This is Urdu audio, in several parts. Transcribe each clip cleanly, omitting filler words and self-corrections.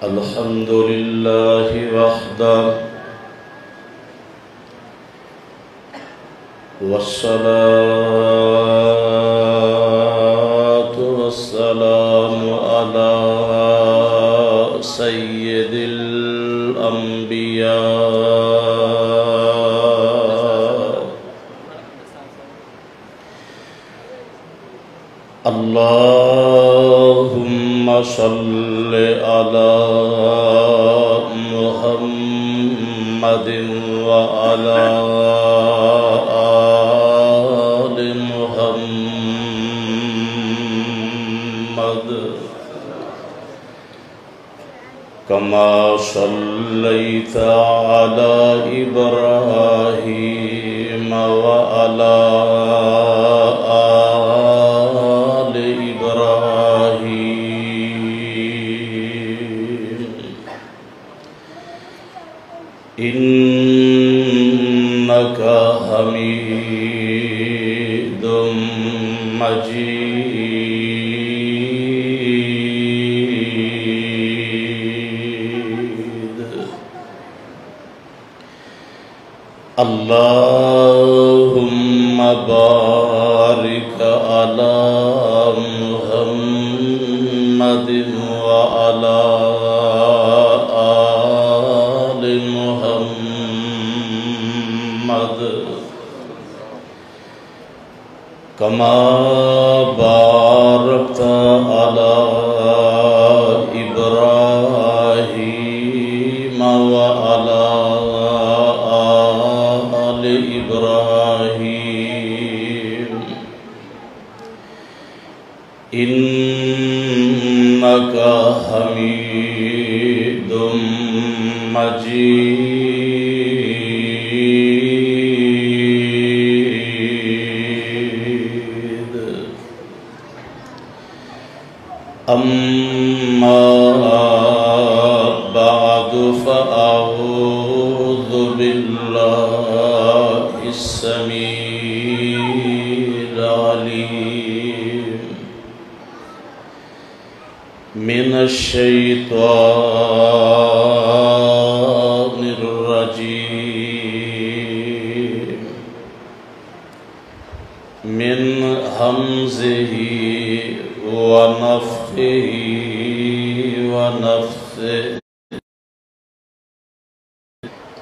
الحمد لله وحده والصلاة والسلام على سيد الأنبياء اللهم صل على محمد وعلى آل محمد كما صليت على إبراهيم وعلى آل إبراهيم إنك حميد مجيد اللهم بارك على محمد وعلى آل محمد كما باركت على إبراهيم وعلى آل إبراهيم إنك حميد مجيد أما بعد فأعوذ بالله السميع العليم من الشيطان الرجيم من همزه ونفخه ونفثه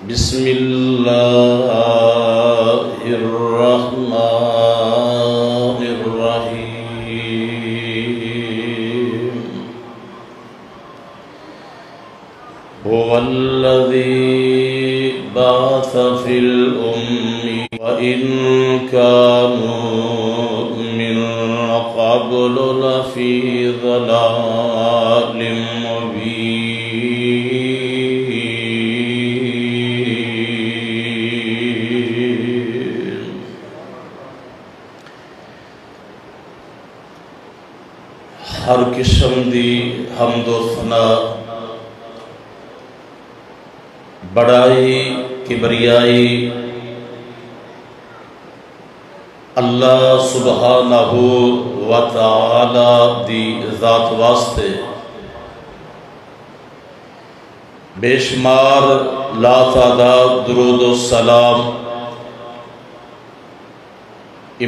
بسم الله الرحمن الرحيم هو الذي بعث في الأمي وإن كانوا من قبل لفي ضلال مبين ہر قسم دی حمد و ثنا بڑائی کبریائی اللہ سبحانہ و تعالی دی ذات واسطے بے شمار لا تعداد درود و سلام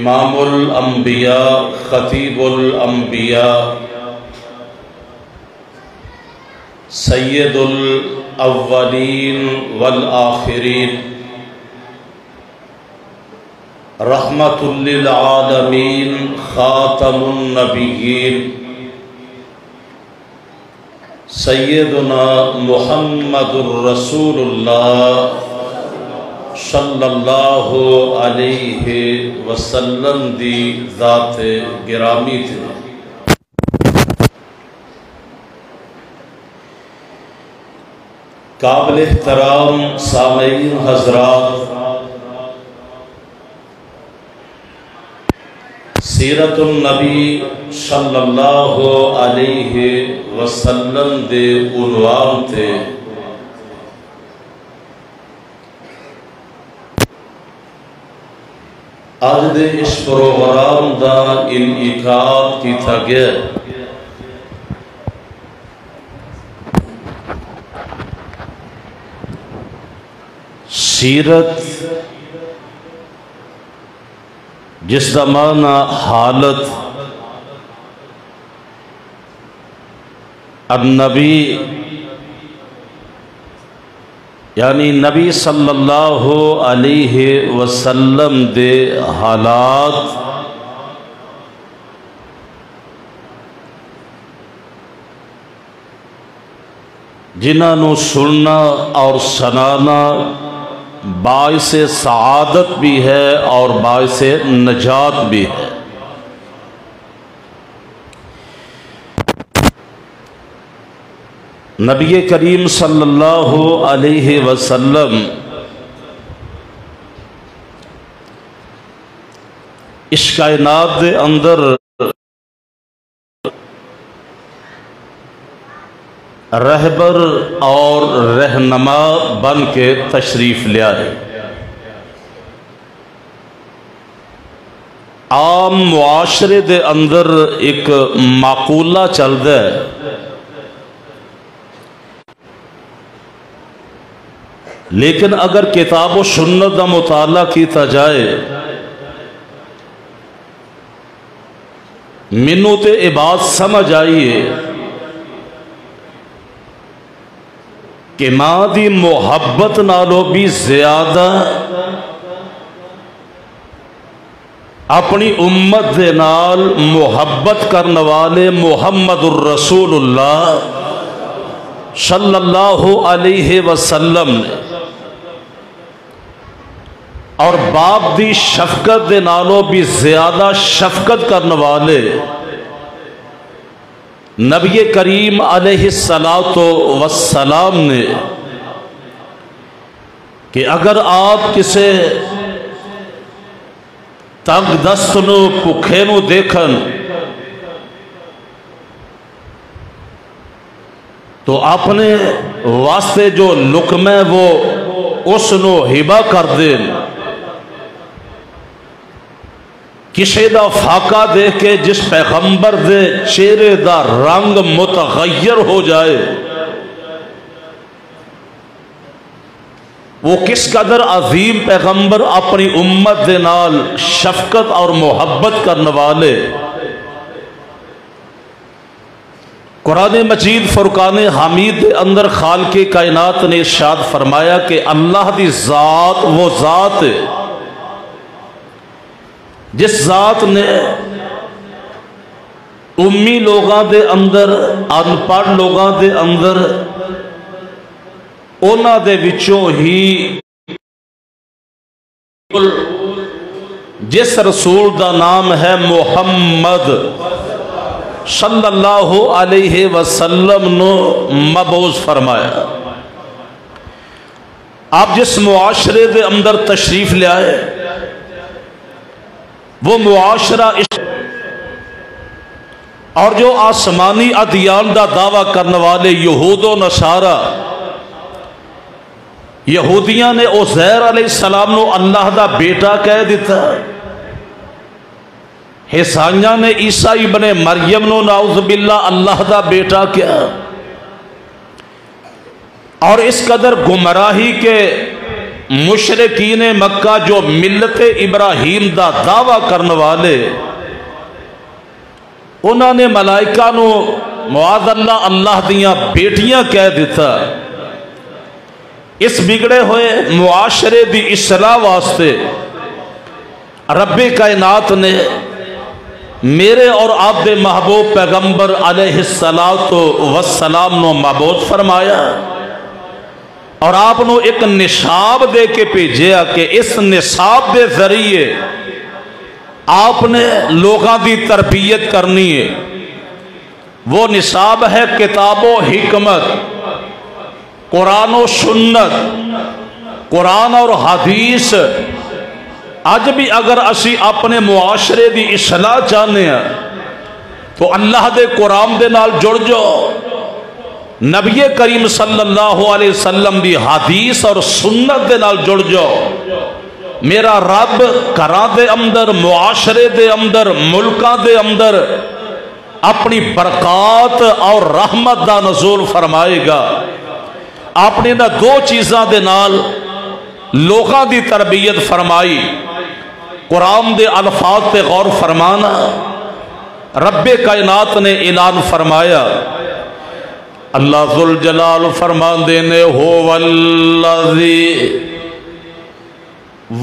امام الانبیاء خطیب الانبیاء سید الاولین والآخرین رحمت للعالمین خاتم النبیین سیدنا محمد الرسول اللہ صلی اللہ علیہ وسلم دی ذات گرامی تھے قابل احترام سامعین حضرات سیرت النبی صلی اللہ علیہ وسلم دے عنوان تے آج دے اس پروگرام دا انعقاد کیتا گیا سیرت جس کا معنی حالت، النبی یعنی نبی صلی اللہ علیہ وسلم دے حالات جنہاں نو سننا اور سنانا باعث سعادت بھی ہے اور باعث نجات بھی ہے۔ نبی کریم صلی اللہ علیہ وسلم اس کائنات دے اندر رہبر اور رہنما بن کے تشریف لے آئے۔ عام معاشرے دے اندر ایک مقولہ چلدا ہے، لیکن اگر کتاب و سنت دا مطالعہ کیتا جائے مینوں تے یہ بات سمجھ آئیے کہ ماں دی محبت نالوں بھی زیادہ اپنی امت دے نال محبت کرنے والے محمد الرسول اللہ صلی اللہ علیہ وسلم نے اور باپ دی شفقت دے نالوں بھی زیادہ شفقت کرنے والے نبی کریم علیہ السلام نے کہ اگر آپ کسے تنگ دست نو بھکھے نو دیکھن تو اپنے واسطے جو لقمہ وہ اس نو ہبہ کر دیں، کسی دا فاقہ دیکھ کے جس پیغمبر دے چہرے دا رنگ متغیر ہو جائے وہ کس قدر عظیم پیغمبر اپنی امت دے نال شفقت اور محبت کرنے والے۔ قرآن مجید فرقان حمید دے اندر خالق کائنات نے ارشاد فرمایا کہ اللہ دی ذات وہ ذات ہے جس ذات نے امی لوگاں دے اندر ان پڑھ لوگاں دے اندر اونا دے وچوں ہی جس رسول دا نام ہے محمد صلی اللہ علیہ وسلم نو مبعوث فرمایا۔ آپ جس معاشرے دے اندر تشریف لے آئے وہ معاشرہ اور جو آسمانی ادیان دا دعویٰ کرنے والے یہود و نصارہ، یہودیاں نے عزیر علیہ السلام نو اللہ دا بیٹا کہہ دیتا، عیسائیاں نے عیسیٰ ابن مریم نو نعوذ باللہ اللہ دا بیٹا کیا، اور اس قدر گمراہی کے مشرکین مکہ جو ملت ابراہیم دا دعویٰ کرنے والے انہوں نے ملائکہ نو معاذ اللہ اللہ دیاں بیٹیاں کہہ دیتا۔ اس بگڑے ہوئے معاشرے دی اصلاح واسطے رب کائنات نے میرے اور آپ دے محبوب پیغمبر علیہ السلام نو مبعوث فرمایا اور آپ نو ایک نصاب دے کے بھیجیا کہ اس نصاب دے ذریعے آپ نے لوگاں دی تربیت کرنی ہے۔ وہ نصاب ہے کتاب و حکمت، قرآن و سنت، قرآن اور حدیث۔ آج بھی اگر اسی اپنے معاشرے دی اصلاح چاہنے ہیں تو اللہ دے قرآن دے نال جڑ جاؤ، نبی کریم صلی اللہ علیہ وسلم دی حدیث اور سنت دے نال جڑ جاؤ۔ میرا رب گھراں دے اندر، معاشرے دے اندر، ملکاں دے اندر اپنی برکات اور رحمت دا نزول فرمائے گا۔ اپنے نہ دو چیزاں دے نال لوگاں دی تربیت فرمائی، قرآن دے الفاظ تے غور فرمانا۔ رب کائنات نے اعلان فرمایا، اللہ ذوالجلال فرماندے نے ہو والذی،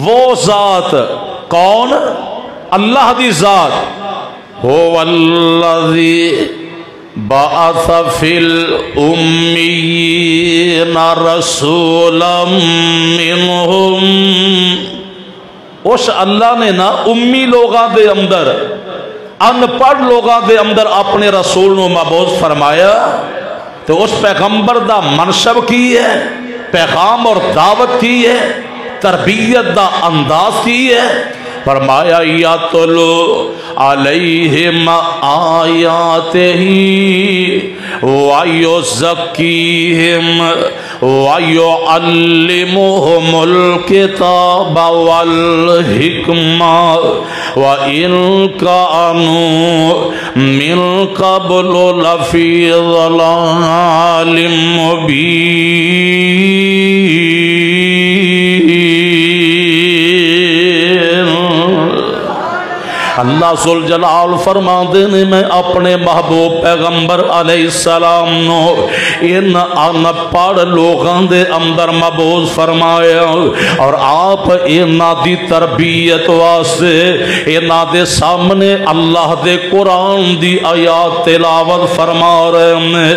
وہ ذات، کون؟ اللہ دی ذات، ہو والذی بعث فی الامیین رسولا منہم، اس اللہ نے نا امی لوگاں دے اندر، ان پڑھ لوگاں دے اندر اپنے رسول نو مبعوث فرمایا۔ تو اس پیغمبر دا منصب کی ہے، پیغام اور دعوت کی ہے، تربیت دا انداز کی ہے۔ فرمایا یاتلو علیہم آیاتہ ویزکیہم ویعلمہم الکتاب والحکمہ وَإِن كَانُوا مِن قَبْلُ لَفِي ضَلَالٍ مُبِينٍ۔ اللہ ذوالجلال فرماندے نے میں اپنے محبوب پیغمبر علیہ السلام نو ان ان پڑھ لوگاں دے اندر مبعوث فرمایا، اور آپ انہاں دی تربیت واسطے انہاں دے سامنے اللہ دے قرآن دی آیات تلاوت فرما رہے ہیں،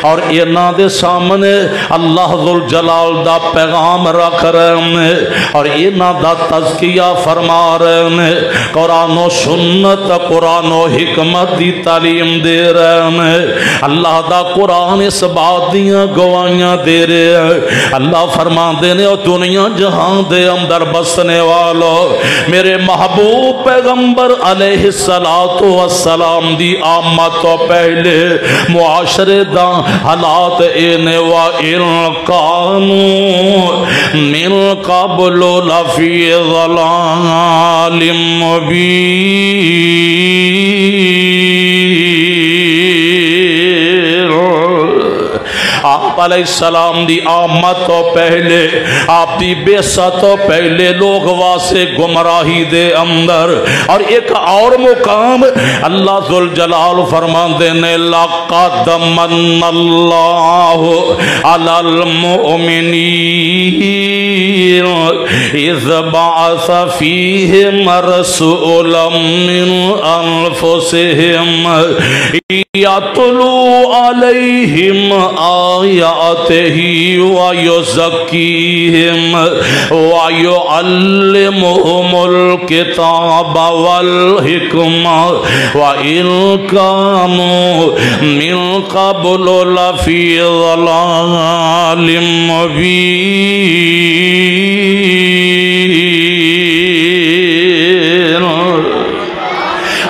اور انہاں دے سامنے اللہ ذوالجلال دا پیغام رکھ رہے ہیں، اور انہاں دا تزکیہ فرما رہے ہیں، قرآن و سنت، قرآن و حکمت دی تعلیم دے رہے ہیں۔ اللہ دا قرآن اس بات دیاں گواہیاں دے رہے ہیں۔ اللہ فرما دینے اور دنیا جہاں دے اندر بسنے والو، میرے محبوب پیغمبر علیہ السلام دی آمد تو پہلے معاشرے دا حالات اینے وَإِن كَانُوا مِن قَبْلُ لَفِي ضَلَالٍ مُبِينٍ۔ آپ علیہ السلام دی آمد تو پہلے، آپ دی بعثت تو پہلے لوگ واسے گمراہی دے اندر، اور ایک اور مقام اللہ ذوالجلال فرماندے نے لَقَدْ مَنَّ اللَّهُ عَلَى الْمُؤْمِنِينَ إِذْ بَعَثَ فِيهِمْ رَسُولًا مِّنْ أَنفُسِهِمْ يَتْلُو عَلَيْهِمْ آیاتہ وَيُزَكِّیہم وَيُعَلِّمُهُمُ الْکِتَابَ وَالْحِکْمَةَ وَإِن كَانُوا مِن قَبْلُ لَفِي ضَلَالٍ مُبِينٍ۔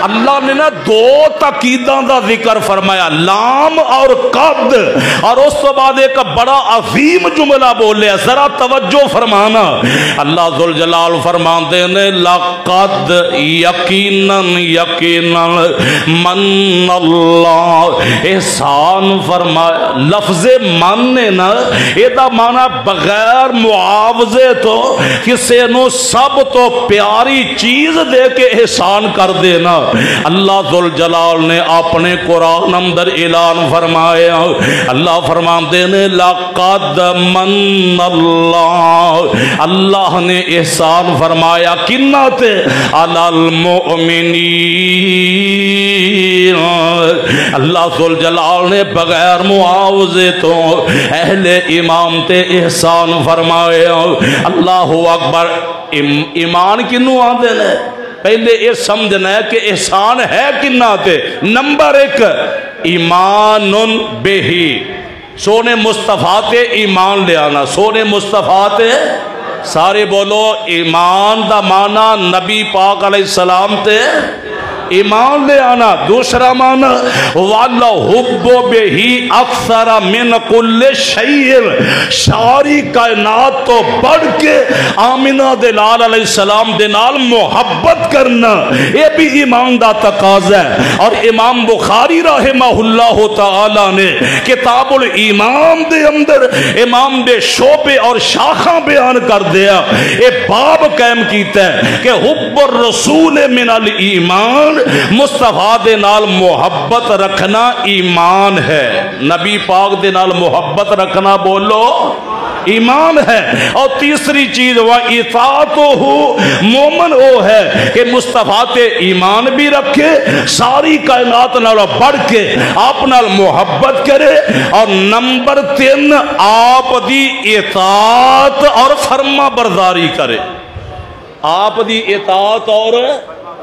اللہ نے نا دو تاکیداں دا ذکر فرمایا، لام اور قد، اور اس تو بعد ایک بڑا عظیم جملہ بولے، ذرا توجہ فرمانا۔ اللہ ذوالجلال فرماندے نے لقد یقیناً یقیناً من اللہ، احسان فرمایا۔ لفظ من نے نا ایدہ مانا بغیر معاوضے تو کسے نو سب تو پیاری چیز دے کے احسان کر دینا۔ اللہ ذوالجلال نے اپنے قرآن اندر اعلان فرمایا، اللہ فرماندے نے لقد من اللہ، اللہ نے احسان فرمایا کنہ تے علی المؤمنین۔ اللہ ذوالجلال نے بغیر معاوضے تو اہل ایمان تے احسان فرمایا۔ اللہ اکبر۔ ایمان کنوں آدھے نے پہلے یہ سمجھنا ہے کہ احسان ہے کنہ تے۔ نمبر ایک ایمان بہی، سونے مصطفیٰ تے ایمان لے آنا، سونے مصطفیٰ تے سارے بولو ایمان دا معنی نبی پاک علیہ السلام تے ایمان لے آنا. دوسرا معنی وَلَحُبُّ بِهِ أَكْثَرَ مِنْ كُلِّ شَيْءٍ ساری کائنات تو بڑھ کے آمنہ دلال علیہ السلام دنال محبت کرنا یہ بھی ایمان دا تقاضا ہے. اور امام بخاری رحمہ اللہ تعالی نے کتاب الایمان دے اندر امام دے شعبے اور شاخاں بیان کر دیا. یہ باب قائم کیتا ہے کہ حب الرسول من الایمان مصطفیٰ دے نال محبت رکھنا ایمان ہے. نبی پاک دے نال محبت رکھنا بولو ایمان ہے. اور تیسری چیز وَإِطَاعَتُهُ مومن وہ ہے کہ مصطفیٰ تے ایمان بھی رکھے ساری کائنات نال بڑھ کے آپ نال محبت کرے. اور نمبر 3 آپ دی اطاعت اور فرما برداری کرے. آپ دی اطاعت اور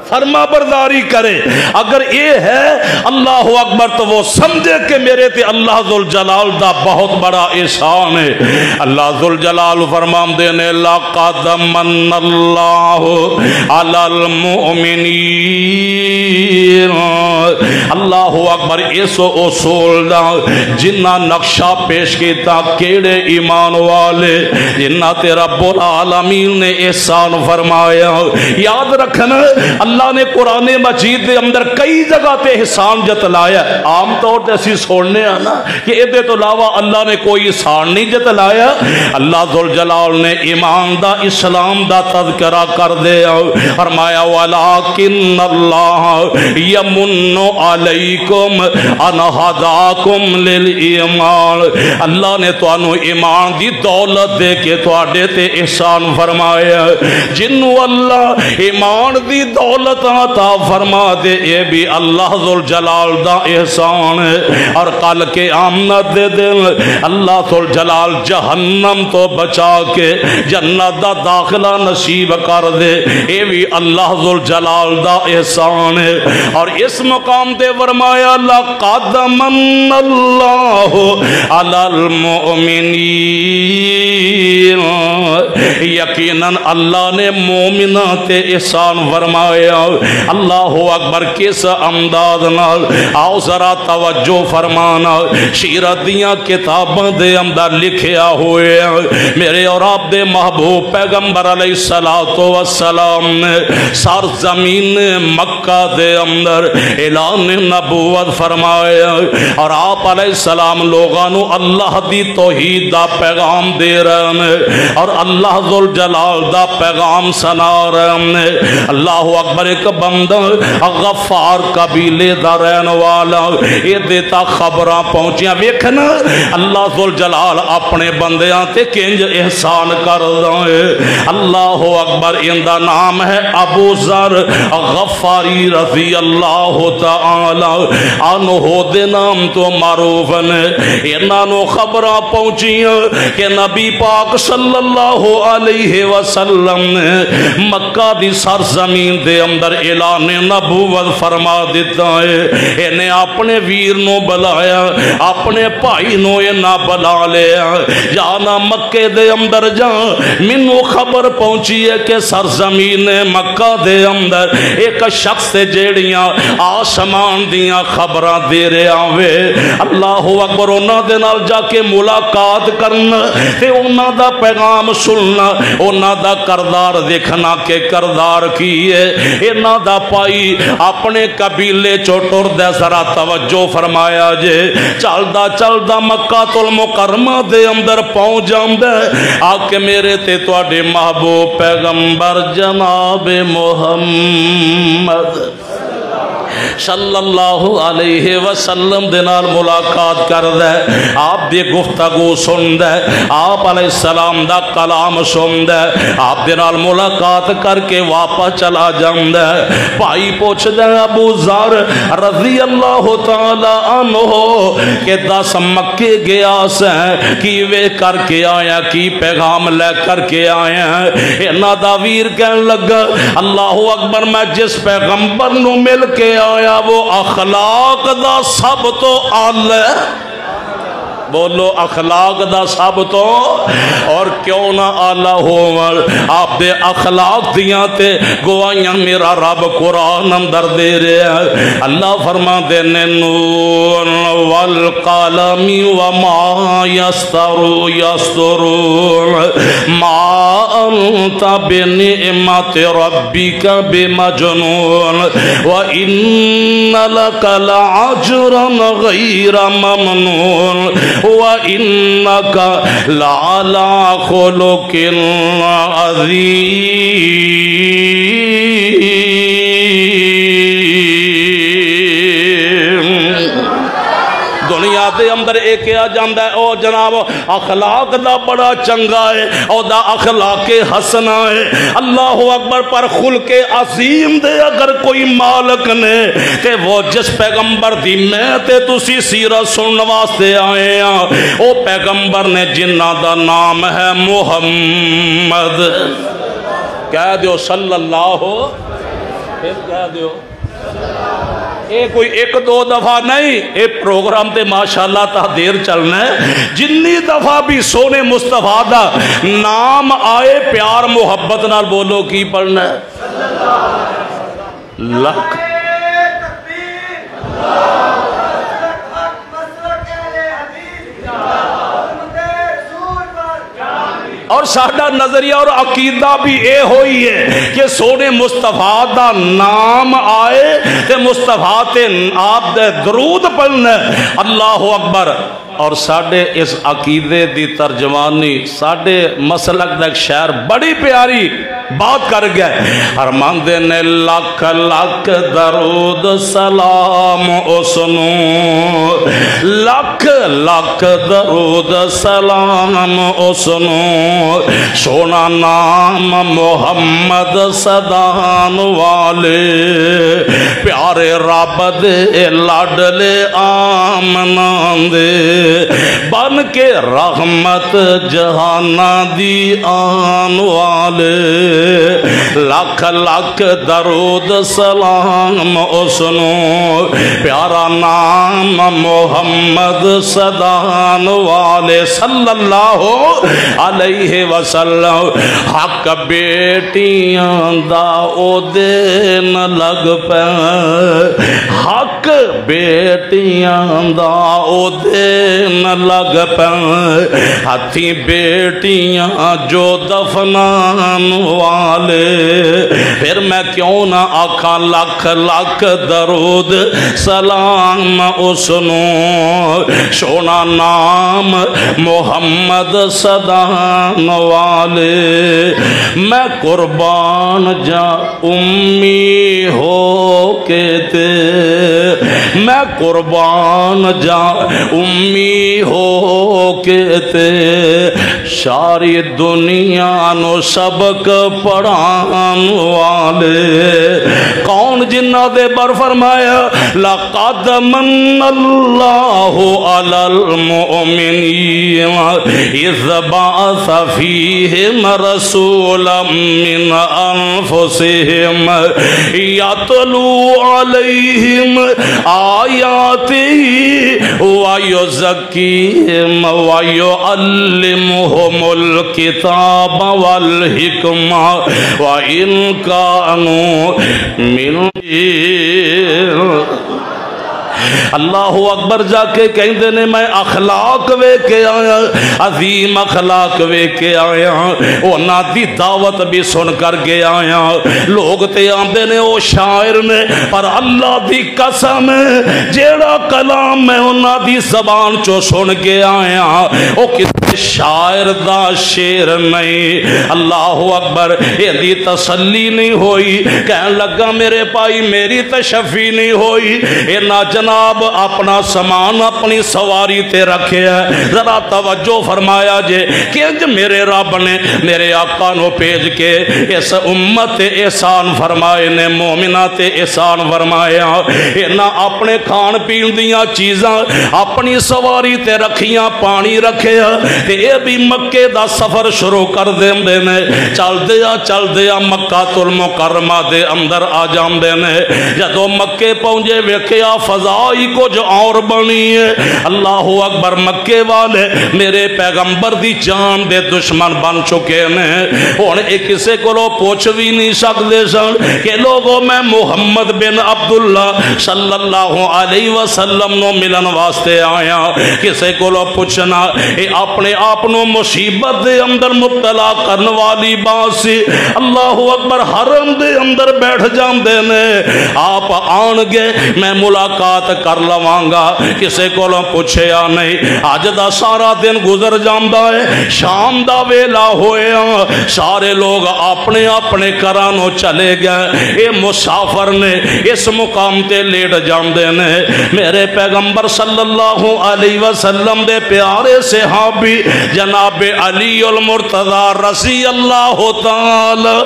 فرما برداری کرے. اگر یہ ہے اللہ اکبر تو وہ سمجھے کہ میرے تے اللہ ذوالجلال دا بہت بڑا احسان ہے. اللہ ذوالجلال فرمان دینے لَقَدْ مَنَّ اللَّهُ عَلَى الْمُؤْمِنِينَ. اللہ اکبر اس اصول دا جنہ نقشہ پیش کیتا کیڑے ایمان والے جنہ تے رب العالمین نے احسان فرمایا. یاد رکھنا اللہ نے قرآن مجید دے اندر کئی جگہ تے احسان جتلایا. عام طور تے اسی سوڑنے آنا کہ ادھے تو علاوہ اللہ نے کوئی احسان نہیں جتلایا. اللہ ذوالجلال نے ایمان دا اسلام دا تذکرہ کر دیا. فرمایا وَلَكِنَّ اللَّهَ يَمُنُّ عَلَيْكُمْ أَنْ هَدَاكُمْ لِلْإِيمَانِ. اللہ نے تو انہوں ایمان دی دولت دے کے تو آڈے تے احسان فرمایا. جنہوں اللہ ایمان دی دولت عطا فرما دے یہ بھی اللہ ذوالجلال دا احسان ہے. اور کل کے آمد دے دن اللہ ذوالجلال جہنم تو بچا کے جنت دا داخلہ نصیب کر دے یہ بھی اللہ ذوالجلال دا احسان ہے. اور اس مقام دے فرمایا لَقَدْ مَنَّ اللَّهُ عَلَى الْمُؤْمِنِينَ. یقیناً اللہ نے مومنہ تے احسان فرمایا. اللہ اکبر کس انداز نال آؤ ذرا توجہ فرمانا. سیرت دیاں کتاباں دے اندر لکھیا ہوئے میرے اور آپ دے محبوب پیغمبر علیہ السلام نے سرزمین مکہ دے اندر اعلان نبوت فرمایا. اور آپ علیہ السلام لوگانو اللہ دی توحید دا پیغام دے رہے ہیں اور اللہ ذوالجلال دا پیغام سنا رہے ہیں. اللہ اکبر ایک بندہ غفار قبیلے دا رہن والا یہ دیتا خبراں پہنچیاں ویکھنا اللہ ذوالجلال اپنے بندیاں تے کنج احسان کر دائے. اللہ اکبر ان دا نام ہے ابو ذر غفاری رضی اللہ تعالی عنہ دے نام تو معروف نے. انہاں نو خبراں پہنچیاں کہ نبی پاک صلی اللہ علیہ وسلم نے مکہ دی سرزمین دے اندر اعلان نبوت فرما دیتا ہے. انہیں اپنے ویر نو بلایا اپنے بھائی نو نہ بلا لیا جانا مکے دے اندر جا منو خبر پہنچی ہے کہ سرزمین مکہ دے اندر ایک شخص جیڑیاں آسمان دیاں خبراں دے رہے آوے. اللہ اکبر انہاں دے نال جا کے ملاقات کرنا تے انہاں دا پیغام سننا انہاں دا کردار دیکھنا کہ کردار کی ہے. انہاں دا پائی اپنے قبیلے چوٹور دے ذرا توجہ فرمایا جے چلدا مکہ المکرمہ دے اندر پہنچ جاندے آکے میرے تے تواڈے محبوب پیغمبر جناب محمد صلی اللہ علیہ وسلم دنال ملاقات کر دے. آپ دی گفتگو سن دے آپ علیہ السلام دا کلام سن دے آپ دنال ملاقات کر کے واپس چلا جان دے. بھائی پوچھ دے ابو ذر رضی اللہ تعالی عنہ کہ 10 مکے گیا سے کی وے کر کے آیا کی پیغام لے کر کے آیا. اینا دا ویر کہن لگا اللہ اکبر میں جس پیغمبر نو مل کے آیا وہ اخلاق دا سب تو اعلی بولو اخلاق دا سب تو اور کیوں نہ آلہ ہو آپ دے اخلاق دیاں تے گوائیاں میرا رب قرآن اندر دے رہے ہیں اللہ فرما دینے نون والقلم وما یسترون ما انت بنعمت ربک بمجنون وإن لك لعجرا غير ممنون وإنك لعلى خلق عظيم دنیا دے اندر ایک آ جاندہ ہے او جناب اخلاق دا بڑا چنگا ہے او دا اخلاق حسنہ ہے اللہ اکبر پر خلق عظیم دے اگر کوئی مالک نے کہ وہ جس پیغمبر دی میں تے تسی سیرت سننے واسطے آئے ہیں او پیغمبر نے جنہ دا نام ہے محمد کہہ دیو صلی اللہ پھر کہہ دیو اے کوئی ایک دو دفعہ نہیں اے پروگرام تے ماشاءاللہ تا دیر چلنا ہے جنی دفعہ بھی سونے مصطفیٰ دا نام آئے پیار محبت نال بولو کی پڑھنا ہے لکھ اور ساڑھا نظریہ اور عقیدہ بھی اے ہوئی ہے کہ سونے مصطفیٰ دا نام آئے تے مصطفیٰ تے آپ دے درود پڑھنے اللہ اکبر اور ساڑھے اس عقیدے دی ترجمانی ساڑھے مسلک دا ایک شعر بڑی پیاری بات کر گئے ارمان دینے لکھ لکھ درود سلام اسنو لکھ لکھ درود سلام اسنو سونا نام محمد صدان والے پیارے رب دے لاڈلے آمنان دے بن کے رحمت جہانا دی آن والے لکھ لکھ درود سلام اسنو پیارا نام محمد صدان والے صلی اللہ علیہ وسلم حق بیٹیاں دا او دین لگ پہ حق بیٹیاں دا او دین لگ پہ ہتھی بیٹیاں جو دفنان والے پھر میں کیوں نہ آکھاں لکھ لکھ درود سلام اسنو سونا نام محمد صدان والے میں قربان جا امی ہو کے تے میں قربان جا امی ہو کے تے ساری دنیا نو سبق پڑھان والے کون جنہ دے بر فرمایا لقد من اللہ علی المؤمنین اذ بعث فیہم رسولا من انفسہم یتلو علیہم آیاتہ ویزکیہم ویعلمہم الکتاب والحکمہ وَإِن كَانُوا مِنْ اللہ اکبر جا کے کہیں دینے میں اخلاق وے کے آیا عظیم اخلاق وے کے آیا اونا دی دعوت بھی سن کر کے آیا لوگ تے آندے نے او شاعر نے پر اللہ دی قسم جیڑا کلام میں اونا دی زبان چو سن کے آیا او کسی شاعر دا شیر نہیں اللہ اکبر یہ دی تسلی نہیں ہوئی کہنے لگا میرے پائی میری تشفی نہیں ہوئی یہ نا جناب اپنا سامان اپنی سواری تے رکھے ہے ذرا توجہ فرمایا جے کہ میرے رب نے میرے آقا نو پیج کے اس امت احسان فرمائے نے مومنہ تے احسان فرمایا یہ نہ اپنے کھان پین دیاں چیزاں اپنی سواری تے رکھیاں پانی رکھے ہے تے اے بھی مکے دا سفر شروع کر دیں دینے چل دیا مکہ المکرمہ دے اندر آ جام دینے جدو مکے پہنچے ویکھیا فضا ہی کچھ اور بنی ہے۔ اللہ اکبر، مکے والے میرے پیغمبر دی جان دے دشمن بن چکے ہیں، ہن ایک کسے کو پوچھ بھی نہیں سکتے سن کہ لوگوں میں محمد بن عبداللہ صلی اللہ علیہ وسلم نو ملن واسطے آیا، کسے کو پوچھنا اے اپنے آپنوں مصیبت دے اندر مبتلا کرن والی بات سی۔ اللہ اکبر، حرم دے اندر بیٹھ جاندے نے، آپ آن گے میں ملاقات کر لواں گا، کسے کو پوچھیا نہیں۔ اج دا سارا دن گزر جاندا ہے، شام دا ویلا ہویا، سارے لوگ اپنے اپنے گھرانوں چلے گئے، اے مسافر نے اس مقام تے لیٹ جاندے نے۔ میرے پیغمبر صلی اللہ علیہ وسلم دے پیارے صحابی جناب علی المرتضی رضی اللہ تعالی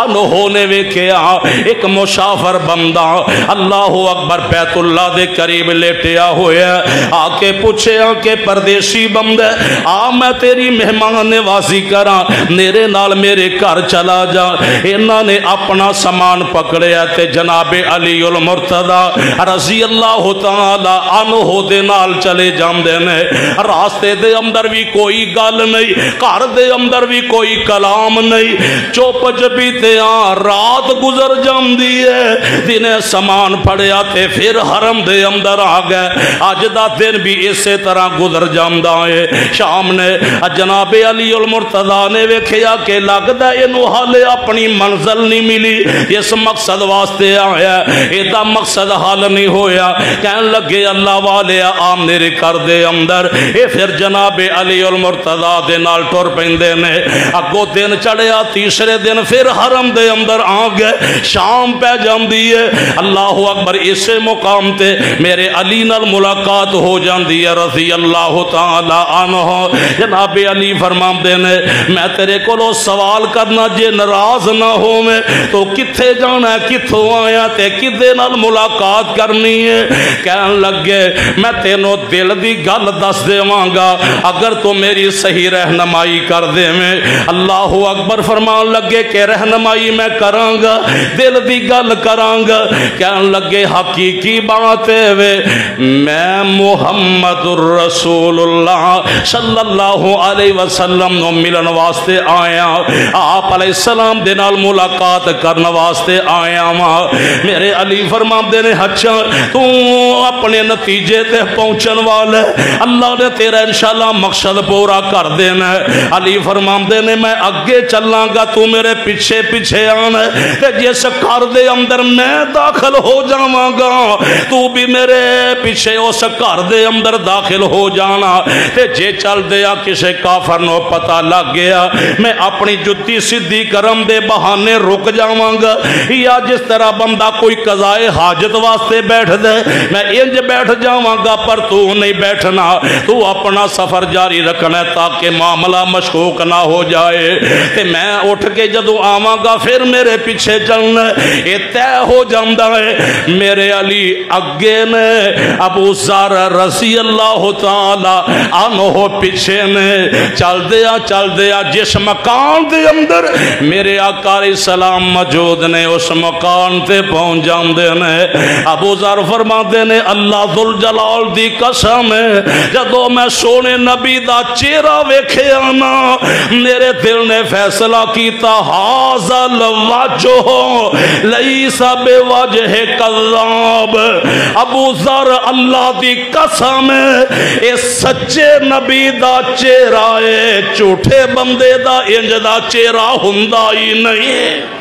عنہ نے ویکھیا ایک مسافر بندہ اللہ اکبر بیت اللہ دے قریب لیٹیا ہویا، آ کے پوچھیا کہ پردیسی بندہ آ میں تیری مہمان نوازی کراں، میرے نال میرے گھر چلا جا۔ انہاں نے اپنا سامان پکڑیا تے جناب علی المرتضی رضی اللہ تعالی عنہ دے نال چلے جاندے نے۔ راستے دے اندر بھی کوئی گل نہیں، گھر دے اندر بھی کوئی کلام نہیں، چپ چپیتیاں رات گزر جاندی ہے۔ دن سامان پڑیا تے پھر حرم دے اندر آ گئے۔ اج دا دن بھی اسی طرح گزر جاندا ہے۔ شام نے جناب علی المرتضی نے ویکھیا کہ لگدا اینو حالے اپنی منزل نہیں ملی، اس مقصد واسطے آیا ایدا مقصد حل نہیں ہویا۔ کہن لگے اللہ والے آ میرے گھر دے اندر، اے پھر جناب علی المرتضی دے نال ٹر پیندے نے۔ اگوں دن چڑھیا، تیسرے دن پھر حرم دے اندر آ گئے، شام پہ جاندی ہے۔ اللہ اکبر، اسے مقام تے میرے علی نال ملاقات ہو جاندی ہے رضی اللہ تعالی عنہ۔ جناب علی فرماندے نے میں تیرے کولو سوال کرنا، جے ناراض نہ ہوویں تو کتھے جانا ہے، کتھوں آیا تے کدے نال ملاقات کرنی ہے؟ کہن لگے میں تینوں دل دی گل دس دیواں گا اگر تو میری صحیح رہنمائی کر دے میں۔ اللہ اکبر، فرمان لگے کہ رہنمائی میں کراں گا، دل دی گل کراں گا۔ کہن لگے حقیقی بات ہے وے میں محمد الرسول اللہ صلی اللہ علیہ وسلم نو ملن واسطے آیا، آپ علیہ السلام دے نال ملاقات کرن واسطے آیا ہاں۔ میرے علی فرماندے نے اچھا تو اپنے نتیجے تے پہنچن والا، اللہ نے تیرا انشاءاللہ مقصد پورا کر دینا ہے۔ علی فرماندے نے میں اگے چلاں گا، تو میرے پیچھے پیچھے آنا ہے، تے جس گھر دے اندر میں داخل ہو جاواں گا تو بھی میرے پیچھے اس گھر دے اندر داخل ہو جانا۔ تے جے چل دیا کسے کافر نو پتہ لگ گیا میں اپنی جتی سدھی کرم دے بہانے رک جاواں گا، یا جس طرح بندہ کوئی قضائے حاجت واسطے بیٹھ دے میں انج بیٹھ جاواں گا، پر تو نہیں بیٹھنا، تو اپنا سفر جاری رکھنا ہے تاکہ معاملہ مشکوک نہ ہو جائے۔ تے میں اٹھ کے جدو آواں گا پھر میرے پیچھے چلنا ہے، یہ طے ہو جاندا ہے۔ میرے علی اگے نے، ابو ذر رضی اللہ تعالی عنہ پیچھے نے، چل دیا جس مکان دے اندر میرے آقا علیہ السلام موجود نے اس مکان تے پہنچ جاندے نے۔ ابو ذر فرماندے نے اللہ ذوالجلال دی قسم ہے جدو میں سونے نبی دا چہرہ ویکھیا نا میرے دل نے فیصلہ کیتا ھذا الوجہ لیس بوجہ کذاب۔ ابو ذر اللہ دی قسم ہے اے سچے نبی دا چہرہ ہے، جھوٹے بندے دا انج دا چہرہ ہوندا ہی نہیں۔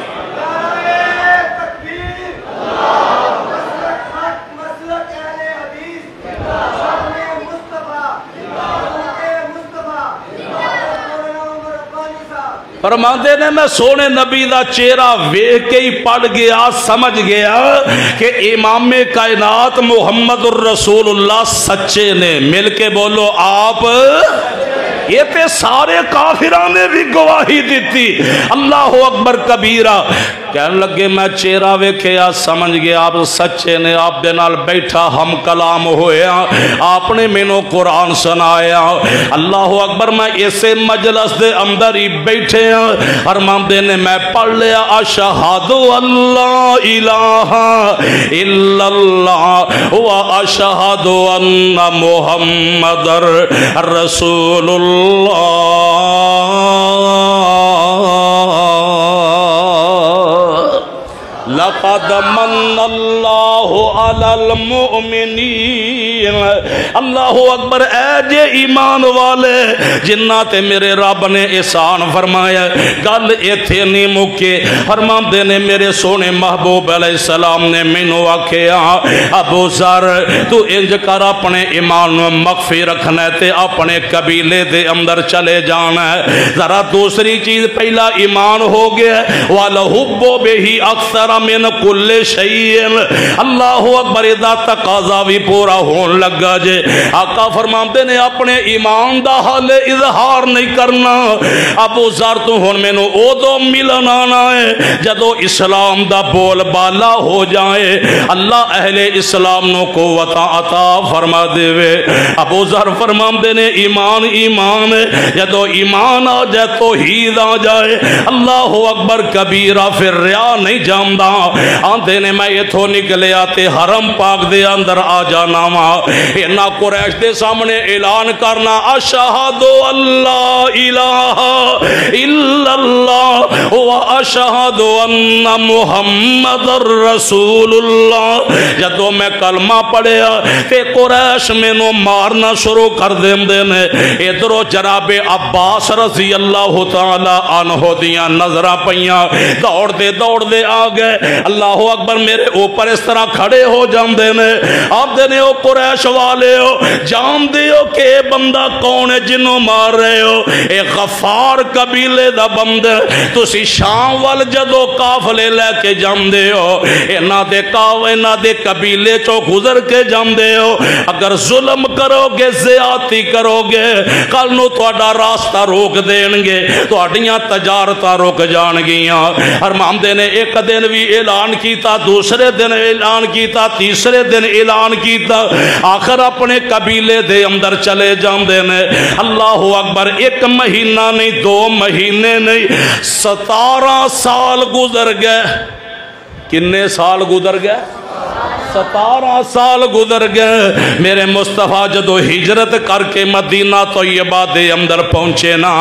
فرماندے نے میں سونے نبی دا چہرہ ویکھ کے ہی پڑھ گیا، سمجھ گیا کہ امام کائنات محمد الرسول اللہ سچے نے۔ مل کے بولو آپ، یہ تے سارے کافران نے بھی گواہی دیتی۔ اللہ اکبر کبیرہ۔ کہنے لگے میں چہرہ ویکھیا سمجھ گیا آپ سچے نے، آپ دے نال بیٹھا ہم کلام ہویا، آپ نے مینوں قرآن سنایا۔ اللہ اکبر، میں اسے مجلس دے اندر ہی بیٹھے ہیں، فرماندے نے میں پڑھ لیا اشہد اللہ الہ الا اللہ و اشہد ان محمد رسول اللہ۔ لقد من اللہ علی المؤمنین، اللہ اکبر، اے جے ایمان والے جنہ تے میرے رب نے احسان فرمایا۔ گل ایتھے نہیں مکے، فرماندے نے میرے سونے محبوب علیہ السلام نے مینوں آکھیا ابو ذر تو انج کر اپنے ایمان نو مخفی رکھنا ہے تے اپنے قبیلے دے اندر چلے جانا ہے۔ ذرا دوسری چیز، پہلا ایمان ہو گیا وَلَحُبُّ بِهِ اکثر من کل شیء، اللہ اکبر، ادا تقاضا بھی پورا ہون لگا جے۔ آقا فرماندے نے اپنے ایمان دا حال اظہار نہیں کرنا، ابو ذر تو ہن مینوں اودوں ملن آنا ہے جدو اسلام دا بول بالا ہو جائے، اللہ اہل اسلام نو قوت عطا فرما دے وے۔ ابو ذر فرماندے نے ایمان ایمان ہے، جدو ایمان آ جائے توحید آ جائے، اللہ اکبر کبیرہ پھر ریا نہیں جاندا۔ آندے نے میں اتھوں نکلے آتے حرم پاک دے اندر آ جانا وا، اینا قریش دے سامنے اعلان کرنا اشہد اللہ الہ الا اللہ و اشہد ان محمد رسول اللہ۔ جدو میں کلمہ پڑھیا تے قریش مینوں مارنا شروع کر دیندے نے، ادھروں جناب عباس رضی اللہ تعالی عنہ دیاں نظراں پیاں، دوڑ دے آ گئے، اللہ اکبر، میرے اوپر اس طرح کھڑے ہو جاندے نے، آپ دے نے او قریش والے ہو جان دیو کہ اے بندہ کون ہے جنوں مار رہے ہو، اے غفار قبیلے دا بندہ، تسی شام وال جدو قافلے لے کے جاندے ہو، انہاں دے قبیلے چو گزر کے جاندے ہو، اگر ظلم کرو گے زیادتی کرو گے کل نو تہاڈا راستہ روک دین گے، تہاڈیاں تجارتاں روک جان گیاں۔ فرماندے نے ایک دن بھی اعلان کیتا، دوسرے دن اعلان کیتا، تیسرے دن اعلان کیتا، آخر اپنے قبیلے دے اندر چلے جاندے نے۔ اللہ اکبر، ایک مہینہ نہیں، 2 مہینے نہیں، 17 سال گزر گئے۔ کنے سال گزر گئے؟ 17 سال گزر گئے۔ میرے مصطفیٰ جدو ہجرت کر کے مدینہ طیبہ دے اندر پہنچے نا،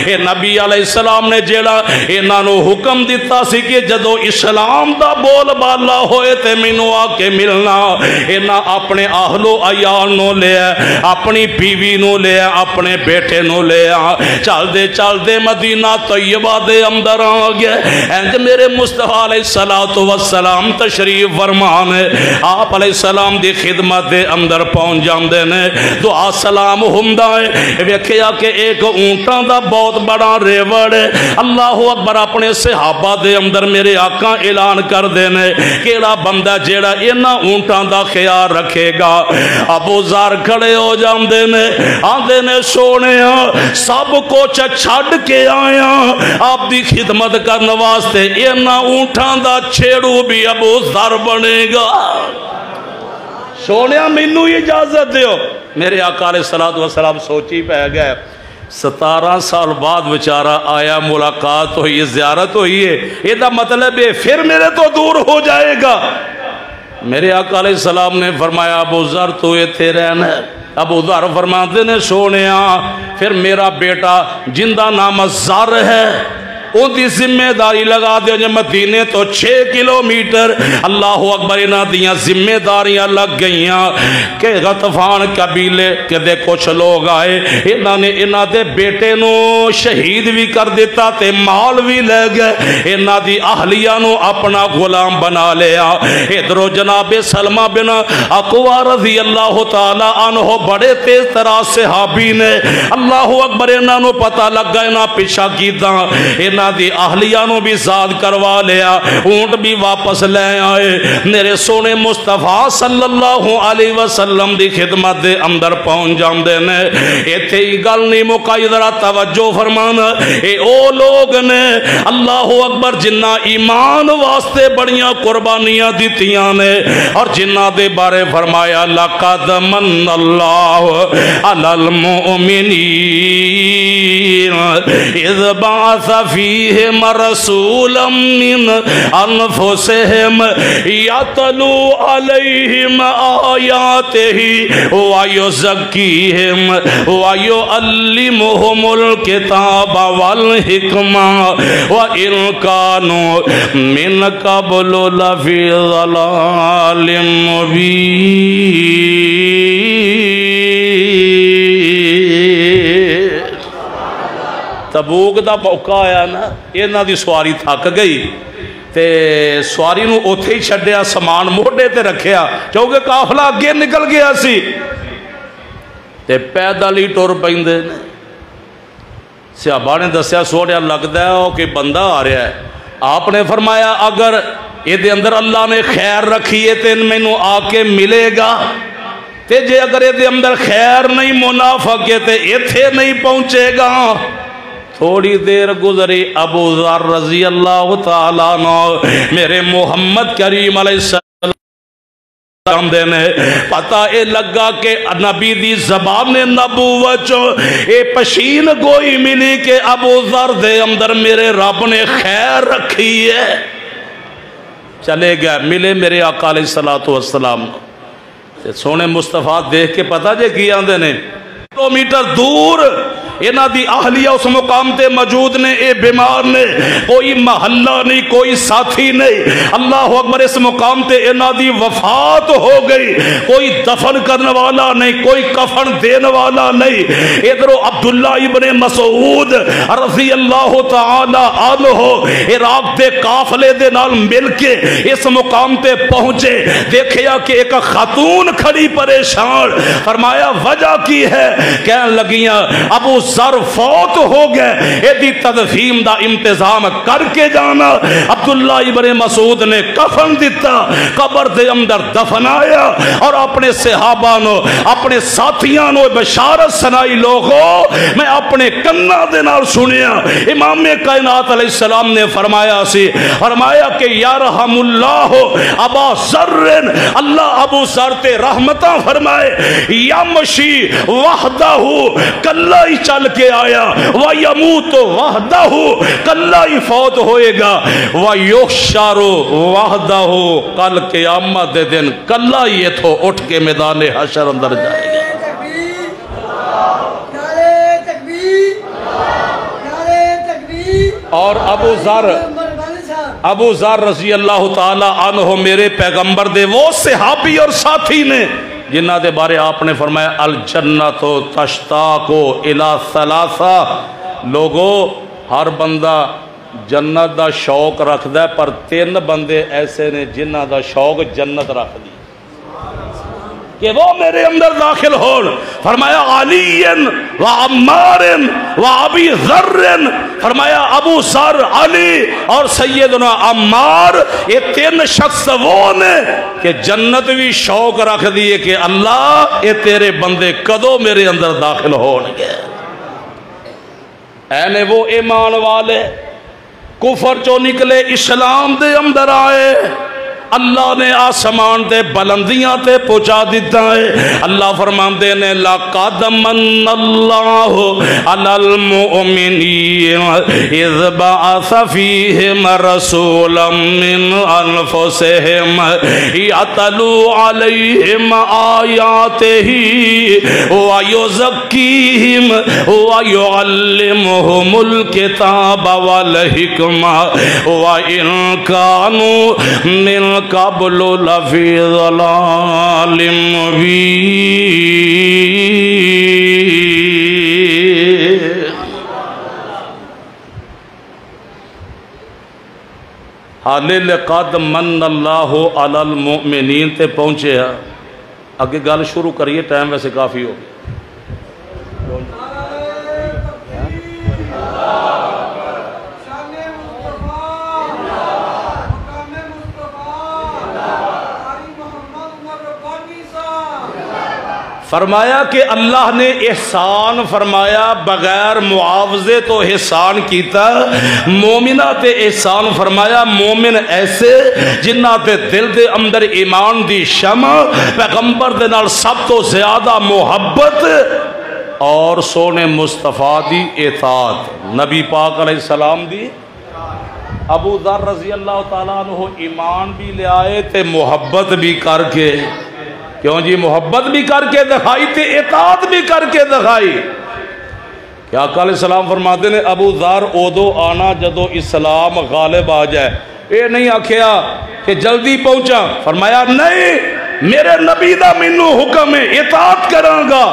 اے نبی علیہ السلام نے جیڑا انہاں نو حکم دیتا سی کہ جدو اسلام دا بول بالا ہوئے تے مینوں آ کے ملنا، انہاں اپنے اہل و عیال نو لیا، اپنی بیوی نو لیا، اپنے بیٹے نو لیا، چل دے مدینہ طیبہ دے اندر آ گئے۔ انج میرے مصطفیٰ علیہ السلام تشریف فرمان ہے، آپ علیہ السلام دی خدمت دے اندر پہنچ جاندے نے، دعا سلام ہوندا ہے، ویکھیا کہ ایک اونٹاں دا بہت بڑا ریوڑ ہے۔ اللہ اکبر، اپنے صحابہ دے اندر میرے آقا اعلان کر دینے کیڑا بندہ جیڑا انہاں اونٹاں دا خیال رکھے گا۔ ابو ذر کھڑے ہو جاندے نے، آندے نے سونیا سب کچھ چھڈ کے آیا آپ دی خدمت کرن واسطے، انہاں اونٹاں دا چھیڑو بھی ابو ذر بنے گا۔ سونیا مینوں اجازت دیو۔ میرے آقا علیہ السلام سوچی پہ گئے، 17 سال بعد بیچارہ آیا، ملاقات ہوئی، زیارت ہوئی ہے، یہ دا مطلب ہے پھر میرے تو دور ہو جائے گا۔ میرے آقا علیہ السلام نے فرمایا ابو ذر تو ایتھے رہنا ہے۔ ابو ذر فرماتے نے سونیا پھر میرا بیٹا جندہ نام ذر ہے، ان دی ذمہ داری لگا دیا جو مدینے تو 6 کلومیٹر، اللہ اکبر، انہاں دیاں ذمہ داریاں لگ گئیاں کہ غطفان قبیلے کے دے کچھ لوگ آئے، انہاں نے انہاں دے بیٹے نو شہید بھی کر دیتا تے مال بھی لے گئے، انہاں دی اہلیہ نو اپنا غلام بنا لیا۔ ادھرو جناب سلمہ بن اقوا رضی اللہ تعالی عنہ بڑے تیز تراز صحابی نے، اللہ اکبر، انہاں نو پتہ لگ گا انہاں پیچھا کیتا، انہاں انہ دی اہلیہ نو بھی زاد کروا لیا، اونٹ بھی واپس لے آئے، میرے سونے مصطفیٰ صلی اللہ علیہ وسلم دی خدمت دے اندر پہنچ جاندے نے۔ ایتھے ہی گل نہیں مکائی، ذرا توجہ فرمانا، اے او لوگ نے اللہ اکبر جنہ ایمان واسطے بڑیاں قربانیاں دیتیاں نے، اور جنہ دے بارے فرمایا لَقَدْ مَنَّ اللَّهُ عَلَى الْمُؤْمِنِينَ إِذْ بَعَثَ فِيهِمْ رَسُولًا مِّنْ أَنفُسِهِمْ يَتْلُو عَلَيْهِمْ آيَاتِهِ وَيُزَكِّيهِمْ وَيُعَلِّمُهُمُ الْكِتَابَ وَالْحِكْمَةَ وَإِنْ كَانُوا مِنْ قَبْلُ لَفِي ضَلَالٍ مُبِينٍ۔ تبوک دا موقع آیا نا، انہاں دی سواری تھک گئی تے سواری نو اوتھے ہی چھڈیا، سامان موڈے تے رکھیا کیونکہ قافلہ اگے نکل گیا سی تے پیدل ہی ٹر پیندے نے۔ صحابہ نے دسیا سوڑیا لگدا ہے کہ بندہ آ رہا ہے، آپ نے فرمایا اگر یہ دے اندر اللہ نے خیر رکھی ہے تے مینوں آ کے ملے گا، تے جے اگر یہ دے اندر خیر نہیں منافق ہے تے ایتھے نہیں پہنچے گا۔ تھوڑی دیر گزری، ابو ذر رضی اللہ تعالیٰ عنہ میرے محمد کریم علیہ السلام دینے پتہ اے لگا کہ نبی دی زبان نبوت اے پشین گوئی ملی کہ ابو ذر دے اندر میرے رب نے خیر رکھی ہے۔ چلے گئے، ملے میرے آقا علیہ السلام، سونے مصطفیٰ دیکھ کے پتہ جے کی آندے نے کلومیٹر دور انہاں دی اہلیہ اس مقام تے موجود نے، اے بیمار نے، کوئی محلہ نہیں، کوئی ساتھی نہیں، اللہ اکبر اس مقام تے انہاں دی وفات ہو گئی، کوئی دفن کرنے والا نہیں، کوئی کفن دینے والا نہیں۔ ادھر عبداللہ ابن مسعود رضی اللہ تعالی عنہ عراق دے قافلے دے نال مل کے اس مقام تے پہنچے، دیکھیا کہ ایک خاتون کھڑی پریشان، فرمایا وجہ کی ہے؟ کہنے لگیاں ابو ذر فوت ہو گئے، ایدی تدفین دا انتظام کر کے جانا۔ عبداللہ ابن مسعود نے کفن دیتا، قبر دے اندر دفنایا، اور اپنے صحابانوں اپنے ساتھیانوں بشارت سنائی، لوگوں میں اپنے کنہ دے نال سنیا امام کائنات علیہ السلام نے فرمایا کہ یارحم اللہ ابا ذر، اللہ ابو ذر تے رحمتہ فرمائے، یمشی وحدہ کلہ ہی چل کے آیا، وَيَمُوتُ وَحْدَهُ کلہ ہی فوت ہوئے گا، وَيُحْشَرُ وَحْدَهُ کل قیامت دے دن کلہ ہی اتھو اٹھ کے میدان حشر اندر جائے گا۔ اور ابو ذر رضی اللہ تعالی عنہ میرے پیغمبر دے وہ صحابی اور ساتھی نے جنہ دے بارے آپ نے فرمایا الجنت تشتاق الی ثلاثہ، لوگوں ہر بندہ جنت دا شوق رکھ دا ہے، پر تین بندے ایسے نے جنہ دا شوق جنت رکھ دی کہ وہ میرے اندر داخل ہو۔ فرمایا علی و عمار و ابی ذر، فرمایا ابو ذر، علی اور سیدنا عمار، یہ تین شخص وہ نے کہ جنت بھی شوق رکھ دیئے کہ اللہ یہ تیرے بندے کدو میرے اندر داخل ہونگے۔ اینے وہ ایمان والے کفر چو نکلے اسلام دے اندر آئے، اللہ نے آسمان دے بلندیاں تے پہنچا دیتا ہے۔ اللہ فرماندے نے لَقَدْ مَنَّ اللَّهُ عَلَى الْمُؤْمِنِينَ إِذْ بَعَثَ فِيهِمْ رَسُولًا مِّنْ أَنفُسِهِمْ يَتْلُو عَلَيْهِمْ آيَاتِهِ وَيُزَكِّيهِمْ وَيُعَلِّمُهُمُ الْكِتَابَ وَالْحِكْمَةَ وَإِنْ كَانُوا مِنْ قبل لفی ضلال مبین۔ حال لقد من اللہ علی المؤمنین تے پہنچے ہیں، اگے گل شروع کریے، ٹائم ویسے کافی ہو گیا۔ فرمایا کہ اللہ نے احسان فرمایا بغیر معاوضے تو احسان کیتا مومنہ تے احسان فرمایا مومن ایسے جنہ تے دل دے اندر ایمان دی شمع پیغمبر دے نال سب تو زیادہ محبت اور سونے مصطفیٰ دی اطاعت نبی پاک علیہ السلام دی ابو ذر رضی اللہ تعالیٰ عنہ ایمان بھی لے آئے تے محبت بھی کر کے کیوں جی محبت بھی کر کے دکھائی تے اطاعت بھی کر کے دکھائی کیا آقا علیہ السلام فرماتے ہیں ابو ذر اودو آنا جدو اسلام غالب آ جائے اے نہیں آکھیا کہ جلدی پہنچا فرمایا نہیں میرے نبی دا منو حکم ہے اطاعت کراں گا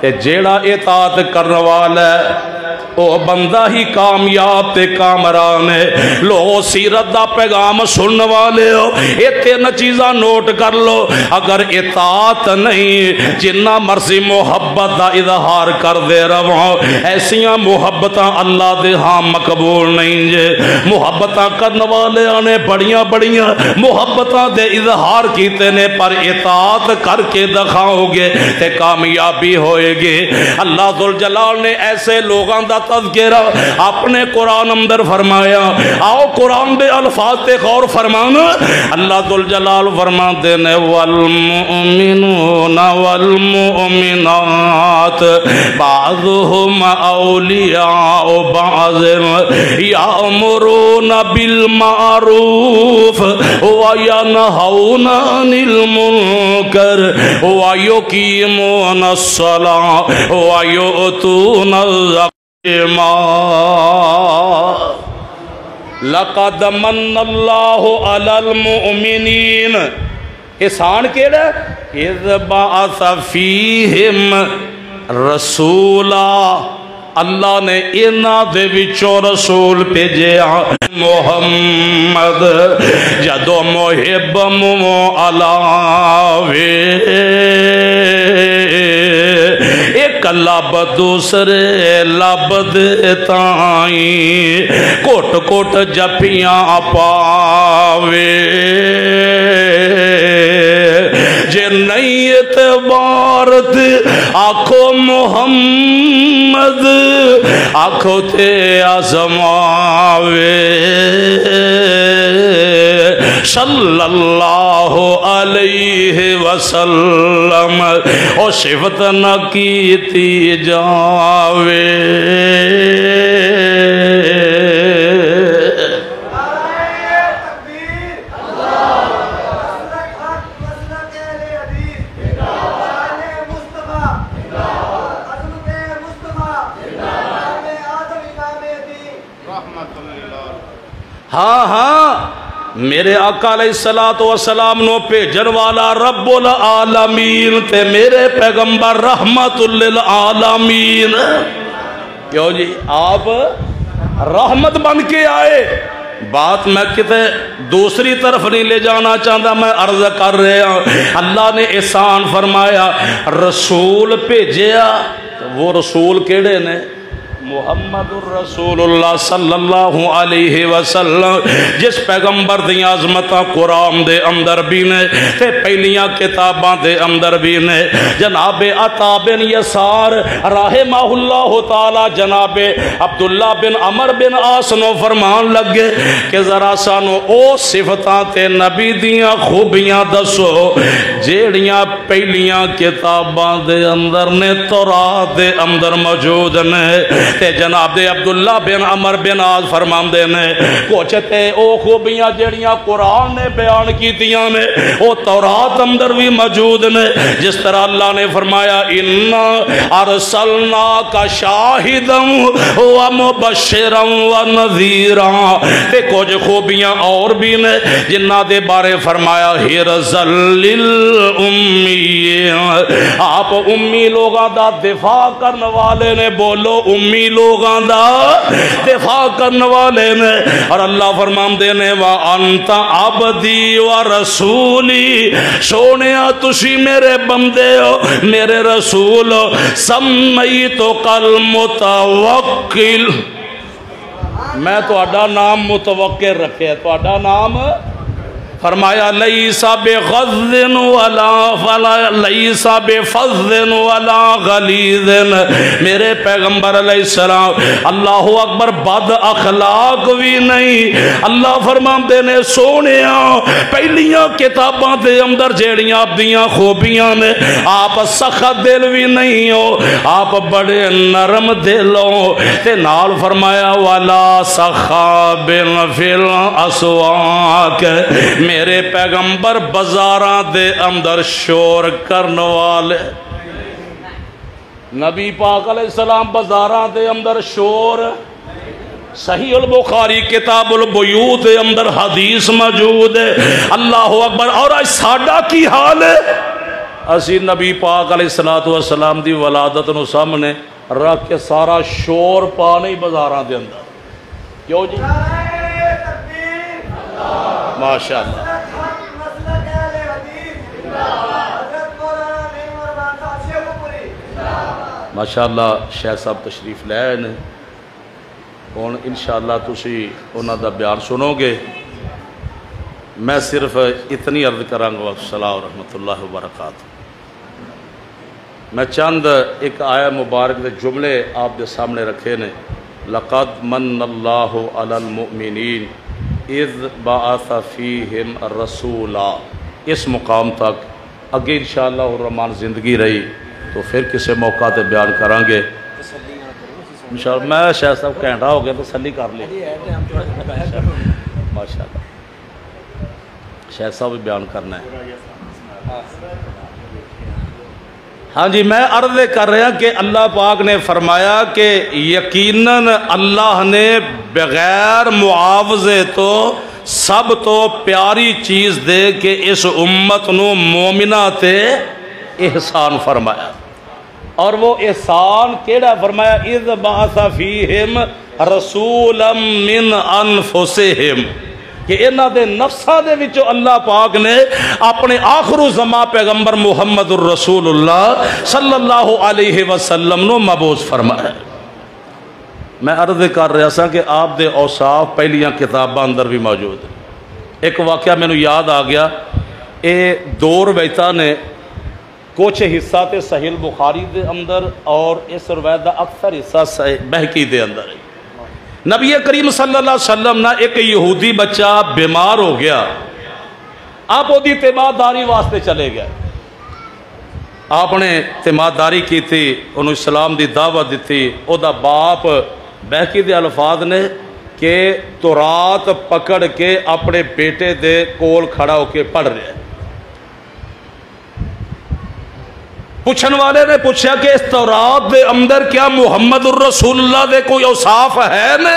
تے جیڑا اطاعت کرنے والا ہے او بندہ ہی کامیاب تے کامران ہے لو سیرت دا پیغام سننے والے ہو یہ تین چیزاں نوٹ کر لو اگر اطاعت نہیں جنہ مرضی محبت دا اظہار کر دے رہو ایسیاں محبتاں اللہ دے ہاں مقبول نہیں جے محبتاں کرنے والے آنے بڑیاں بڑیاں محبتاں دے اظہار کیتے نے پر اطاعت کر کے دکھاؤ گے تے کامیابی ہوئے گی اللہ ذوالجلال نے ایسے لوگاں دا تذکرہ اپنے قرآن اندر فرمایا آؤ قرآن دے الفاظ تے غور فرمانا اللہ ذوالجلال فرماتے ہیں والمؤمنون والمؤمنات بعضهم اولیاء بعض یأمرون بالمعروف وینہون عن المنکر ویقیمون الصلاة ویؤتون الزکاة لقد من اللہ علی المؤمنین احسان کیڑا اذ بعث فیہم رسولا اللہ نے انہاں دے وچوں رسول بھیجیا محمد جدو محب علاوے ایک لب دوسرے لب دے تائیں کوٹ کوٹ جپیاں پاوے جے نہیں اعتبارت آنکھو محمد آنکھو تے آزماوے صلی اللہ علیہ وسلم او صفت نہ کیتی جاوے ہاں ہاں میرے آقا علیہ السلام نو بھیجن والا رب العالمین تے میرے پیغمبر رحمت للعالمین کیوں جی آپ رحمت بن کے آئے بات میں کتے دوسری طرف نہیں لے جانا چاہتا میں عرض کر رہا ہوں اللہ نے احسان فرمایا رسول بھیجیا وہ رسول کیڑے نے محمد الرسول اللہ صلی اللہ علیہ وسلم جس پیغمبر دی عظمتہ قرآن دے اندر بھی نے تے پہلیاں کتاباں دے اندر بھی نے جناب عطا بن یسار رحمہ اللہ تعالی جناب عبداللہ بن عمر بن عاص نو فرمان لگے کہ ذرا سانو او صفتاں تے نبی دیاں خوبیاں دسو جیڑیاں پہلیاں کتاباں دے اندر نے تورات دے اندر موجود نے تے جناب عبداللہ بن عمر بن عاص فرماندے نے کچھ تے او خوبیاں جڑیاں قرآن نے بیان کیتیاں نے او تورات اندر بھی موجود نے جس طرح اللہ نے فرمایا اِنَّا أَرْسَلْنَاكَ شَاهِدًا وَمُبَشِّرًا وَنَذِيرًا تے کچھ خوبیاں اور بھی نے جنہ دے بارے فرمایا حِرْزًا لِلْأُمِّيِّينَ آپ امی لوگاں دا دفاع کرنے والے نے بولو امی لوگاں دا دفاع کرنے والے نے اور اللہ فرمان دینے وَأَنْتَ عَبْدِي وَرَسُولِي سونیا تسی میرے بندے ہو میرے رسول ہو سمیتُکَ الْمُتَوَکِّلُ میں تو اڈا نام متوکل رکھے تو اڈا نام فرمایا لیسا بغضن لیسا بفظن ولا غلیظ، میرے پیغمبر علیہ السلام اللہ اکبر بد اخلاق بھی نہیں۔ اللہ فرماندے نے سونیا پہلیاں کتاباں دے اندر جیڑیاں آپ دیاں خوبیاں نے، آپ سخت دل بھی نہیں ہو، آپ بڑے نرم دل ہو، تے نال فرمایا ولا سخاب فی الاسواق، میرے پیغمبر بازاراں دے اندر شور کرن والے، نبی پاک علیہ السلام بازاراں دے اندر شور، صحیح البخاری کتاب البیوع دے اندر حدیث موجود ہے، اللہ اکبر۔ اور آج ساڈا کی حال ہے؟ اسی نبی پاک علیہ السلام دی ولادت نو سامنے رکھ کے سارا شور پا نہیں بازاراں دے اندر، کیوں جی؟ ماشاءاللہ ماشاءاللہ شیخ صاحب تشریف لے آئے نے، ہن انشاءاللہ تسی انہاں دا بیان سنو گے۔ میں صرف اتنی عرض کرانگا والسلام ورحمۃ اللہ وبرکاتہ۔ میں چند ایک آیہ مبارک دے جملے آپ دے سامنے رکھے نے، لقد من اللہ علی المؤمنین اذ بعث فیہم رسولا، اس مقام تک اگے انشاءاللہ الرحمن زندگی رہی تو پھر کسی موقع تے بیان کریں گے انشاءاللہ۔ میں شاید صاحب گھنٹہ ہو گیا تسلی کر لی ماشاءاللہ، شاید صاحب بیان کرنا ہے۔ ہاں جی، میں عرض کر رہا کہ اللہ پاک نے فرمایا کہ یقیناً اللہ نے بغیر معاوضے تو سب تو پیاری چیز دے کہ اس امت نو مومنہ تے احسان فرمایا، اور وہ احسان کیڑا فرمایا؟ اذ بعث فیہم رسولا من انفسہم، کہ انہاں دے نفساں دے وچوں اللہ پاک نے اپنے آخر الزمان پیغمبر محمد الرسول اللہ صلی اللہ علیہ وسلم نو مبعوث فرمایا۔ میں عرض کر رہا سا کہ آپ دے اوصاف پہلیاں کتاباں اندر بھی موجود ہے۔ ایک واقعہ میں نو یاد آ گیا، اے دو روایتاں نے کچھ حصہ تے صحیح البخاری دے اندر اور اس روایت دا اکثر حصہ صحیح بہقی دے اندر ہے۔ نبی کریم صلی اللہ علیہ وسلم نا ایک یہودی بچہ بیمار ہو گیا، آپ وہ دی تیمارداری واسطے چلے گئے، آپ نے تیمارداری کی تھی، انہوں اسلام دی دعوت دی تھی۔ او دا باپ بہقی دے الفاظ نے کہ تورات پکڑ کے اپنے بیٹے دے کول کھڑا ہو کے پڑھ رہے ہیں۔ پوچھن والے نے پوچھا کہ اس تورات دے اندر کیا محمد الرسول اللہ دے کوئی اوصاف ہے نا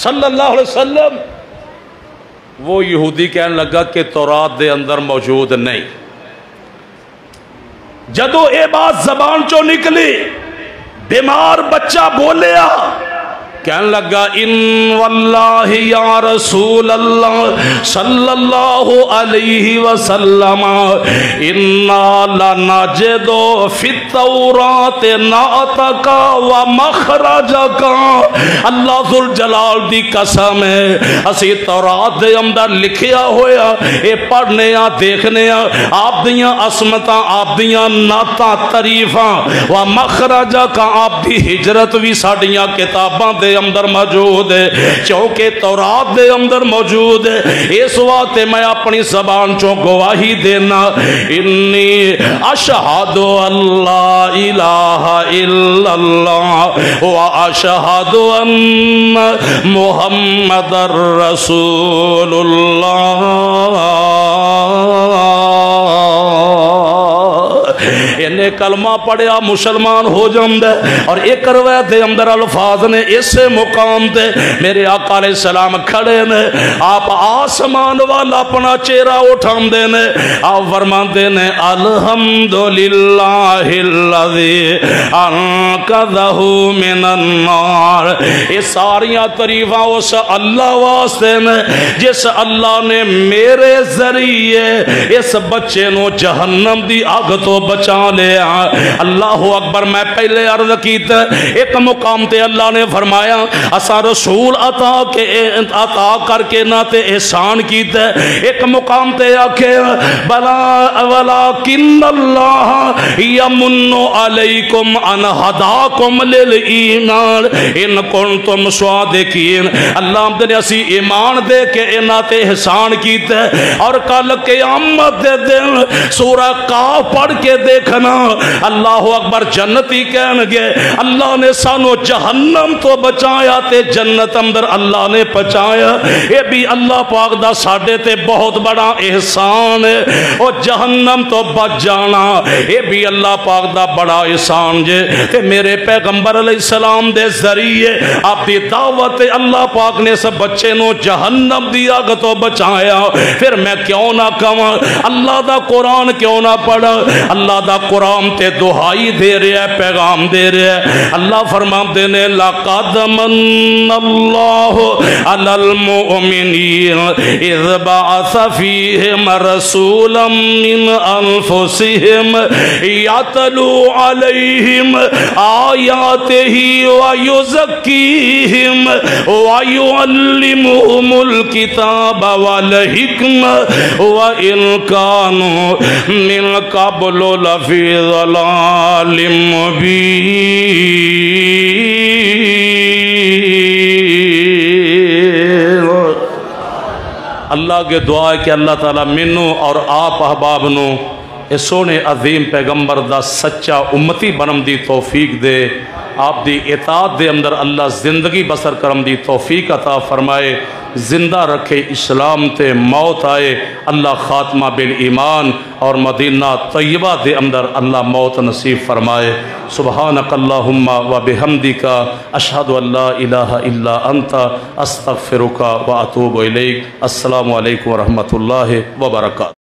صلی اللہ علیہ وسلم؟ وہ یہودی کہنے لگا کہ تورات دے اندر موجود نہیں۔ جدو اے بات زبان چو نکلی، بیمار بچہ بولیا، کہنے لگا ان واللہ یا رسول اللہ صلی اللہ علیہ وسلم انا لنجد فی التورات نعتک و مخرجک، اللہ ذوالجلال دی قسم ہے اسی تورات دے اندر لکھیا ہویا، اے پڑھنے دیکھنے آپ دیاں عصمتاں، آپ دیاں نعتاں تعریفاں، و مخرجک آپ دی ہجرت بھی ساڈیاں کتاباں دے اندر موجود ہے، چونکہ تورات دے اندر موجود ہے۔ اس وقت میں اپنی زبان چوں گواہی دینا، انی اشہد اللہ الہ الا اللہ و اشہد ان محمد رسول اللہ۔ انہیں کلمہ پڑھیا مسلمان ہو جاندے، اور ایک روایت دے اندر الفاظ نے اس مقام دے میرے آقا علیہ السلام کھڑے نے، آپ آسمان والا اپنا چہرہ اٹھاندے نے، آپ فرماندے نے الحمدللہ الذی انقذہ من النار، یہ ساریاں تعریفاں اس اللہ واسطے نے جس اللہ نے میرے ذریعے اس بچے نو جہنم دی آگ تو بچا لیا۔ فرمایا اللہ اکبر میں پہلے عرض کیتا ایک مقام تے اللہ نے فرمایا اسا رسول عطا کر کے نہ تے احسان کیتا ایک مقام تے آکھے بلا ولیکن اللہ یمن علیکم ان ہداکم للایمان ان کنتم صادقین اللہ نے اسی ایمان دے کے انہاں تے احسان کیتا اور کل قیامت دے دن سورہ کاف پڑھ کے دیکھنا اللہ اکبر جنتی کہن گے اللہ نے سانو جہنم تو بچایا تے جنت اندر اللہ نے پہنچایا یہ بھی اللہ پاک دا ساڈے تے بہت بڑا احسان ہے اور جہنم تو بچ جانا یہ بھی اللہ پاک دا بڑا احسان جے تے میرے پیغمبر علیہ السلام دے ذریعے آپ دی دعوت اللہ پاک نے سب بچے نو جہنم دی آگ تو بچایا پھر میں کیوں نہ کہاں اللہ دا قرآن کیوں نہ پڑھا اللہ دا قرآن تے دہائی دے رہے ہیں پیغام دے رہے ہیں اللہ فرماتے نے لَقَدْ مَنَّ اللَّهُ عَلَى الْمُؤْمِنِينَ إِذْ بَعَثَ فِيهِمْ رَسُولًا مِّنْ أَنفُسِهِمْ يَتْلُو عَلَيْهِمْ آيَاتِهِ وَيُزَكِّيهِمْ وَيُعَلِّمُهُمُ الْكِتَابَ وَالْحِكْمَةَ وَإِنْ كَانُوا مِنْ قَبْلُ لَفِي ضَلَالٍ مُبِينٍ اللہ کے دعا ہے کہ اللہ تعالیٰ منو اور آپ احباب نو اس سونے عظیم پیغمبر دا سچا امتی بنم دی توفیق دے آپ دی اطاعت دے اندر اللہ زندگی بسر کرم دی توفیق عطا فرمائے زندہ رکھے اسلام تے موت آئے اللہ خاتمہ بالایمان اور مدینہ طیبہ دے اندر اللہ موت نصیب فرمائے سبحانک اللہم و بحمدک اشہد ان لا الہ الا انت استغفرک و اتوب الیک السلام علیکم ورحمۃ اللہ وبرکاتہ